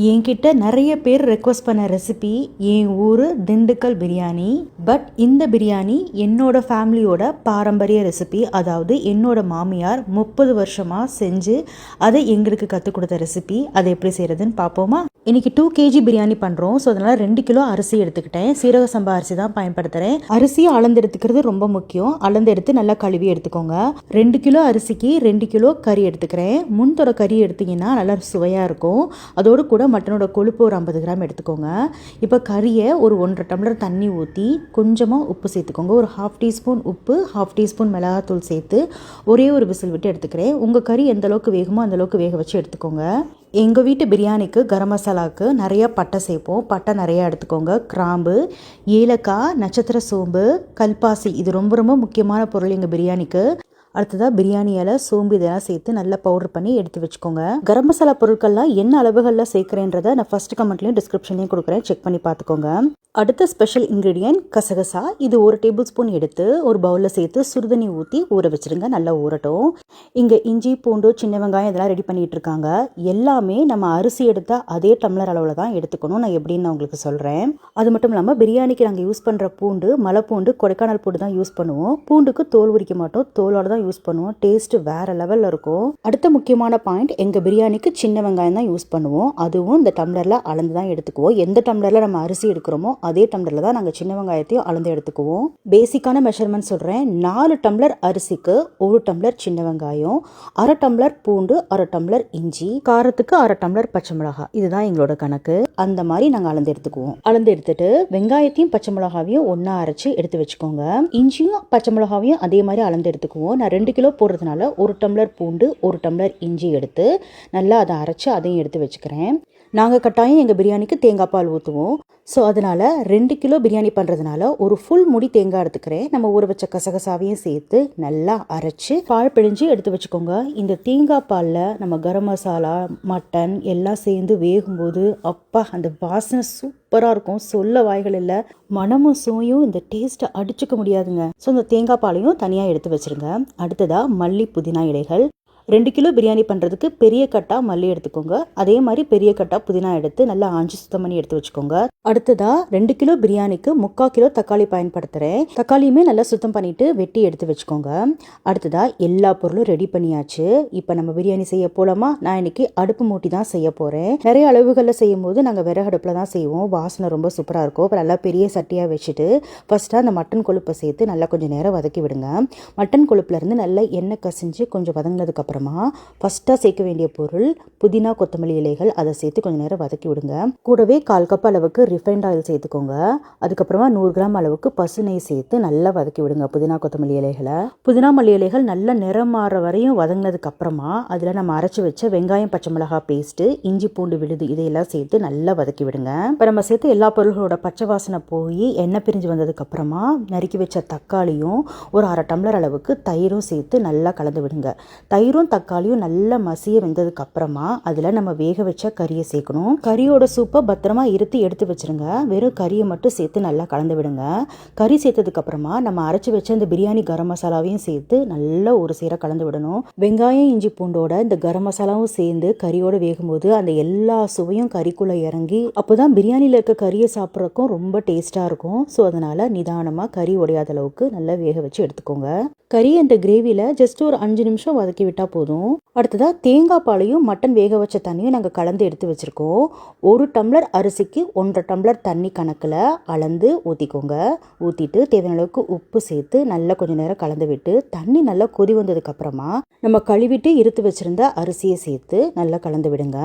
என்கிட்ட நிறைய பேர் ரெக்வஸ்ட் பண்ண ரெசிபி என் ஊர் திண்டுக்கல் பிரியாணி. பட் இந்த பிரியாணி என்னோட ஃபேமிலியோட பாரம்பரிய ரெசிபி. அதாவது என்னோட மாமியார் 30 வருஷமாக செஞ்சு அதை எங்களுக்கு கற்றுக் கொடுத்த ரெசிபி. அதை எப்படி செய்கிறதுன்னு பார்ப்போமா? இன்னைக்கு 2 kg பிரியாணி பண்ணுறோம். ஸோ அதனால் 2 கிலோ அரிசி எடுத்துக்கிட்டேன். சீரக சம்பா அரிசி தான் பயன்படுத்துகிறேன். அரிசியை அளந்து எடுத்துக்கிறது ரொம்ப முக்கியம். அளந்து எடுத்து நல்லா கழுவி எடுத்துக்கோங்க. 2 கிலோ அரிசிக்கு 2 கிலோ கறி எடுத்துக்கிறேன். முன்தொட கறி எடுத்திங்கன்னா நல்லா சுவையாக இருக்கும். அதோடு கூட மட்டனோட கொழுப்பு ஒரு 50 கிராம் எடுத்துக்கோங்க. இப்போ கறியை ஒரு 1.5 டம்ளர் தண்ணி ஊற்றி கொஞ்சமாக உப்பு சேர்த்துக்கோங்க. ஒரு 1/2 டீஸ்பூன் உப்பு, 1/2 டீஸ்பூன் மிளகாத்தூள் சேர்த்து ஒரே ஒரு விசில் விட்டு எடுத்துக்கிறேன். உங்கள் கறி எந்த அளவுக்கு வேகுமோ அந்தளவுக்கு வேக வச்சு எடுத்துக்கோங்க. எங்கள் வீட்டு பிரியாணிக்கு கரம் மசாலாவுக்கு நிறையா பட்டை சேர்ப்போம். பட்டை நிறையா எடுத்துக்கோங்க. கிராம்பு, ஏலக்காய், நட்சத்திர சோம்பு, கல்பாசி, இது ரொம்ப ரொம்ப முக்கியமான பொருள் எங்கள் பிரியாணிக்கு. அடுத்ததாக பிரியாணி இலை, சோம்பு இதெல்லாம் சேர்த்து நல்லா பவுடர் பண்ணி எடுத்து வச்சுக்கோங்க. கரம் மசாலா பொருட்கள்லாம் என்ன அளவுகளில் சேர்க்குறேன்றதை நான் ஃபர்ஸ்ட் கமெண்ட்லையும் டிஸ்கிரிப்ஷன்லையும் கொடுக்குறேன், செக் பண்ணி பார்த்துக்கோங்க. அடுத்த ஸ்பெஷல் இன்க்ரீடியன்ட் கசகசா. இது 1 டேபிள் ஸ்பூன் எடுத்து ஒரு பவுலில் சேர்த்து சுடுதண்ணி ஊற்றி ஊற வச்சுருங்க. நல்லா ஊறட்டும். இங்கே இஞ்சி, பூண்டு, சின்ன வெங்காயம் இதெல்லாம் ரெடி பண்ணிகிட்டு இருக்காங்க. எல்லாமே நம்ம அரிசி எடுத்த அதே டம்ளர் அளவில் தான் எடுத்துக்கணும். நான் எப்படின்னு நான் உங்களுக்கு சொல்கிறேன். அது மட்டும் இல்லாமல் பிரியாணிக்கு நாங்கள் யூஸ் பண்ணுற பூண்டு மலைப்பூண்டு, கொடைக்கானல் பூண்டு தான் யூஸ் பண்ணுவோம். பூண்டுக்கு தோல் உரிக்க மாட்டோம், தோலோடு தான் யூஸ் பண்ணுவோம். டேஸ்ட் வேற லெவலில் இருக்கும். அடுத்த முக்கியமான பாயிண்ட், எங்கள் பிரியாணிக்கு சின்ன வெங்காயம் தான் யூஸ் பண்ணுவோம். அதுவும் இந்த டம்ளரில் அளந்து தான் எடுத்துக்குவோம். எந்த டம்ளரில் நம்ம அரிசி எடுக்கிறோமோ அதே டம்ளரில் தான் நாங்கள் சின்ன வெங்காயத்தையும் அளந்து எடுத்துக்குவோம். பேசிக்கான மெஷர்மெண்ட் சொல்கிறேன். 4 டம்ளர் அரிசிக்கு 1 டம்ளர் சின்ன வெங்காயம், 1/2 டம்ளர் பூண்டு, 1/2 டம்ளர் இஞ்சி, காரத்துக்கு 1/2 டம்ளர் பச்சை மிளகாய். இதுதான் எங்களோட கணக்கு. அந்த மாதிரி நாங்கள் அளந்து எடுத்துக்குவோம். அளந்து எடுத்துட்டு வெங்காயத்தையும் பச்சை மிளகாவையும் ஒன்றா அரைச்சி எடுத்து வச்சுக்கோங்க. இஞ்சியும் பச்சை மிளகாவையும் அதே மாதிரி அளந்து எடுத்துக்குவோம். நான் 2 கிலோ போடுறதுனால 1 டம்ளர் பூண்டு, 1 டம்ளர் இஞ்சி எடுத்து நல்லா அதை அரைச்சி அதையும் எடுத்து வச்சுக்கிறேன். நாங்கள் கட்டாயம் எங்கள் பிரியாணிக்கு தேங்காய் பால் ஊற்றுவோம். ஸோ அதனால் 2 கிலோ பிரியாணி பண்ணுறதுனால ஒரு ஃபுல் முடி தேங்காய் எடுத்துக்கிறேன். நம்ம ஊற வச்ச கசகசாவையும் சேர்த்து நல்லா அரைச்சி பால் பிழிஞ்சு எடுத்து வச்சுக்கோங்க. இந்த தேங்காய் பாலில் நம்ம கரம் மசாலா, மட்டன் எல்லாம் சேர்ந்து வேகும்போது அப்பா அந்த வாசனை சூப்பராக இருக்கும். சொல்ல வாய்கள் இல்லை. மனமும் சுவையும் இந்த டேஸ்ட்டை அடிச்சுக்க முடியாதுங்க. ஸோ இந்த தேங்காய் பாலையும் தனியாக எடுத்து வச்சுருங்க. அடுத்ததாக மல்லி, புதினா இலைகள். 2 கிலோ பிரியாணி பண்ணுறதுக்கு பெரிய கட்டா மல்லி எடுத்துக்கோங்க. அதே மாதிரி பெரிய கட்டா புதினா எடுத்து நல்லா ஆஞ்சி சுத்தம் பண்ணி எடுத்து வச்சுக்கோங்க. அடுத்ததாக 2 கிலோ பிரியாணிக்கு 3/4 கிலோ தக்காளி பயன்படுத்துகிறேன். தக்காளியுமே நல்லா சுத்தம் பண்ணிவிட்டு வெட்டி எடுத்து வச்சுக்கோங்க. அடுத்ததாக எல்லா பொருளும் ரெடி பண்ணியாச்சு. இப்போ நம்ம பிரியாணி செய்ய போலாமா? நான் இன்னைக்கு அடுப்பு மூட்டி தான் செய்ய போகிறேன். நிறைய அளவுகளில் செய்யும் போது நாங்கள் விறகு அடுப்பில் தான் செய்வோம். வாசனை ரொம்ப சூப்பராக இருக்கும். அப்புறம் நல்லா பெரிய சட்டியாக வச்சுட்டு ஃபஸ்ட்டாக அந்த மட்டன் கொழுப்பை சேர்த்து நல்லா கொஞ்சம் நேரம் வதக்கி விடுங்க. மட்டன் கொழுப்புலேருந்து நல்லா எண்ணெய் கசிஞ்சு கொஞ்சம் வதங்கினதுக்கப்புறம் ஃபர்ஸ்ட்டாக சேர்க்க வேண்டிய பொருள் புதினா, கொத்தமல்லி இலைகள். அதை சேர்த்து கொஞ்சம் நேரம் வதக்கி விடுங்க. கூடவே 1/4 கப் அளவுக்கு ரிஃபைண்ட் ஆயில் சேர்த்துக்கோங்க. அதுக்கப்புறமா 100 கிராம் அளவுக்கு பசு நெய் சேர்த்து நல்லா வதக்கி விடுங்க புதினா, கொத்தமல்லி இலைகளை. புதினா, மல்லி இலைகள் நல்லா நிறம் மாற வரையும் வதங்கினதுக்கு அப்புறமா அதில் நம்ம அரைச்சி வச்ச வெங்காயம், பச்சை மிளகாய் பேஸ்ட்டு, இஞ்சி, பூண்டு விழுது இதையெல்லாம் சேர்த்து நல்லா வதக்கி விடுங்க. இப்போ நம்ம சேர்த்து எல்லா பொருள்களோட பச்சை வாசனை போய் எண்ணெய் பிரிஞ்சு வந்ததுக்கு அப்புறமா நறுக்கி வச்ச தக்காளியும் ஒரு 1/2 டம்ளர் அளவுக்கு தயிரும் சேர்த்து நல்லா கலந்து விடுங்க. தயிரும் தக்காளியும் நல்லா மசிய வெந்ததுக்கு அப்புறமா அதில் நம்ம வேக வச்ச கறியை சேர்க்கணும். கறியோட சூப்பை பத்திரமா இருத்தி எடுத்து வச்சிருங்க. வெறும் கறியை மட்டும் சேர்த்து நல்லா கலந்து விடுங்க. கறி சேர்த்ததுக்கு அப்புறமா நம்ம அரைச்சி வச்ச இந்த பிரியாணி கரம் மசாலாவையும் சேர்த்து நல்லா ஒரு சேர கலந்து விடணும். வெங்காயம், இஞ்சி, பூண்டோட இந்த கரம் மசாலாவும் சேர்ந்து கறியோட வேகும்போது அந்த எல்லா சுவையும் கறிக்குள்ள இறங்கி அப்போதான் பிரியாணியில் இருக்க கறியை சாப்பிட்றதுக்கும் ரொம்ப டேஸ்டா இருக்கும். ஸோ அதனால நிதானமாக கறி உடையாத அளவுக்கு நல்லா வேக வச்சு எடுத்துக்கோங்க. கறி அந்த கிரேவியில் ஜஸ்ட் ஒரு 5 நிமிஷம் வதக்கி விட்டால் போதும். அடுத்ததாக தேங்காய் பாலையும் மட்டன் வேக வச்ச தண்ணியும் நாங்கள் கலந்து எடுத்து வச்சுருக்கோம். 1 டம்ளர் அரிசிக்கு 1.5 டம்ளர் தண்ணி கணக்கில் அளந்து ஊற்றிக்கோங்க. ஊற்றிட்டு தேவையான அளவுக்கு உப்பு சேர்த்து நல்லா கொஞ்சம் நேரம் கலந்து விட்டு தண்ணி நல்லா கொதி வந்ததுக்கப்புறமா நம்ம கழுவிட்டு இருத்து வச்சுருந்த அரிசியை சேர்த்து நல்லா கலந்து விடுங்க.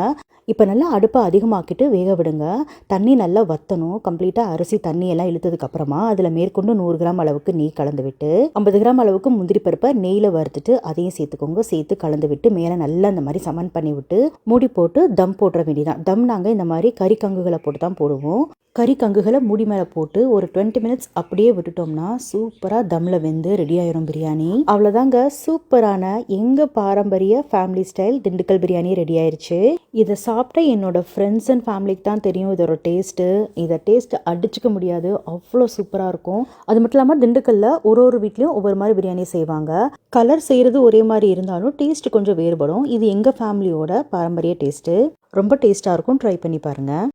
இப்போ நல்லா அடுப்பை அதிகமாக்கிட்டு வேக விடுங்க. தண்ணி நல்லா வற்றணும். கம்ப்ளீட்டாக அரிசி தண்ணியெல்லாம் இழுத்ததுக்கப்புறமா அதில் மேற்கொண்டு 100 கிராம் அளவுக்கு நெய் கலந்து விட்டு 50 கிராம் அளவுக்கு முந்திரி பருப்பை நெய்யில் வறுத்துட்டு அதையும் சேர்த்துக்கோங்க. சேர்த்து கலந்து விட்டு மேலே நல்லா இந்த மாதிரி சமன் பண்ணி விட்டு மூடி போட்டு தம் போட்டுற வேண்டியதான். தம் நாங்கள் இந்த மாதிரி கறி கங்குகளை போட்டு தான் போடுவோம். கறி கங்குகளை மூடி மேலே போட்டு ஒரு 20 மினிட்ஸ் அப்படியே விட்டுட்டோம்னா சூப்பராக தம்மில் வெந்து ரெடி ஆயிரும் பிரியாணி. அவ்வளோதாங்க, சூப்பரான எங்கள் பாரம்பரிய family style Dindigul biryani ready ஆயிடுச்சு. இதை சாப்பிட்ட என்னோட ஃப்ரெண்ட்ஸ் அண்ட் ஃபேமிலிக்கு தான் தெரியும் இதோட டேஸ்ட்டு. இதை டேஸ்ட் அடிச்சுக்க முடியாது, அவ்வளோ சூப்பராக இருக்கும். அது மட்டும் இல்லாமல் திண்டுக்கல்ல ஒரு வீட்லேயும் ஒவ்வொரு மாதிரி பிரியாணி செய்வாங்க. கலர் செய்கிறது ஒரே மாதிரி இருந்தாலும் டேஸ்ட் கொஞ்சம் வேறுபடும். இது எங்கள் ஃபேமிலியோட பாரம்பரிய டேஸ்ட்டு. ரொம்ப டேஸ்ட்டாக இருக்கும். ட்ரை பண்ணி பாருங்கள்.